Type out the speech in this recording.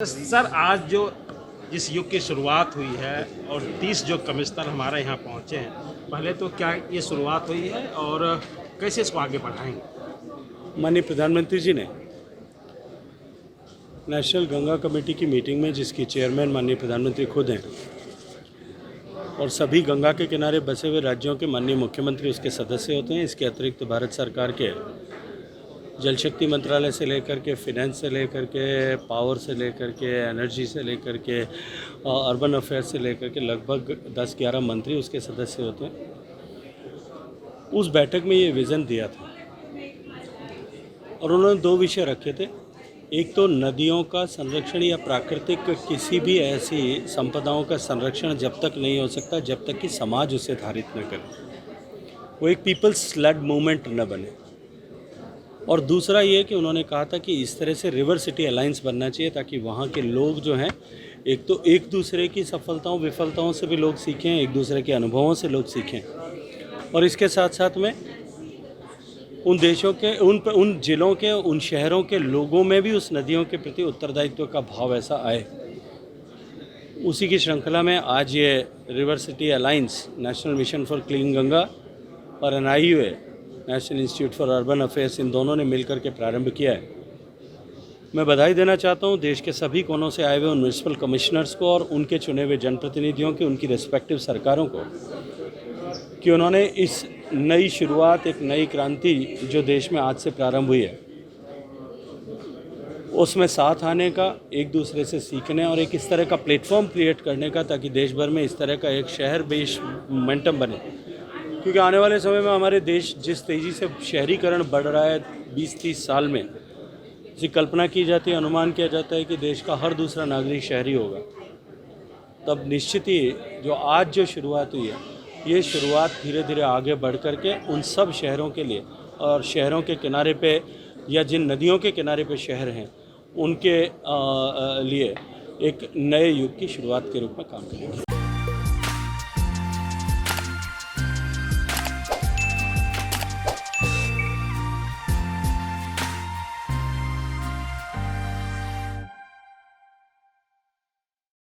Sir आज जो जिस युग की शुरुआत हुई है और 30 जो कमिश्नर हमारे यहाँ पहुँचे हैं, पहले तो क्या ये शुरुआत हुई है और कैसे इसको आगे बढ़ाएंगे? माननीय प्रधानमंत्री जी ने नेशनल गंगा कमेटी की मीटिंग में, जिसकी चेयरमैन माननीय प्रधानमंत्री खुद हैं, और सभी गंगा के किनारे बसे हुए राज्यों के माननीय मुख्यमंत्री उसके सदस्य होते हैं। इसके अतिरिक्त भारत सरकार के जल शक्ति मंत्रालय से लेकर के, फिनेंस से लेकर के, पावर से लेकर के, एनर्जी से लेकर के, अर्बन अफेयर्स से लेकर के लगभग 10-11 मंत्री उसके सदस्य होते हैं। उस बैठक में ये विज़न दिया था और उन्होंने 2 विषय रखे थे। एक तो नदियों का संरक्षण या प्राकृतिक किसी भी ऐसी संपदाओं का संरक्षण जब तक नहीं हो सकता जब तक कि समाज उसे धारित न करे, वो एक पीपल्स लेड मूवमेंट न बने। और दूसरा ये कि उन्होंने कहा था कि इस तरह से रिवर सिटी अलायंस बनना चाहिए ताकि वहाँ के लोग जो हैं, एक तो एक दूसरे की सफलताओं विफलताओं से भी लोग सीखें, एक दूसरे के अनुभवों से लोग सीखें, और इसके साथ साथ में उन देशों के, उन जिलों के, उन शहरों के लोगों में भी उस नदियों के प्रति उत्तरदायित्व का भाव ऐसा आए। उसी की श्रृंखला में आज ये river city alliance national mission for clean Ganga और NIUA national institute for urban affairs, इन दोनों ने मिलकर के प्रारंभ किया है। मैं बधाई देना चाहता हूँ देश के सभी कोनों से आए हुए उन म्यूनिसिपल कमिश्नर्स को और उनके चुने हुए जनप्रतिनिधियों की, उनकी रेस्पेक्टिव सरकारों को, कि उन्होंने इस नई शुरुआत, एक नई क्रांति जो देश में आज से प्रारंभ हुई है, उसमें साथ आने का, एक दूसरे से सीखने और एक इस तरह का प्लेटफॉर्म क्रिएट करने का ताकि देश भर में इस तरह का एक शहर बेस्ड मोमेंटम बने। क्योंकि आने वाले समय में हमारे देश जिस तेज़ी से शहरीकरण बढ़ रहा है, 20-30 साल में इसकी कल्पना की जाती है, अनुमान किया जाता है कि देश का हर दूसरा नागरिक शहरी होगा। तब निश्चित ही जो आज जो शुरुआत हुई है, ये शुरुआत धीरे धीरे आगे बढ़ कर के उन सब शहरों के लिए, और शहरों के किनारे पे या जिन नदियों के किनारे पे शहर हैं, उनके लिए एक नए युग की शुरुआत के रूप में काम करेगी।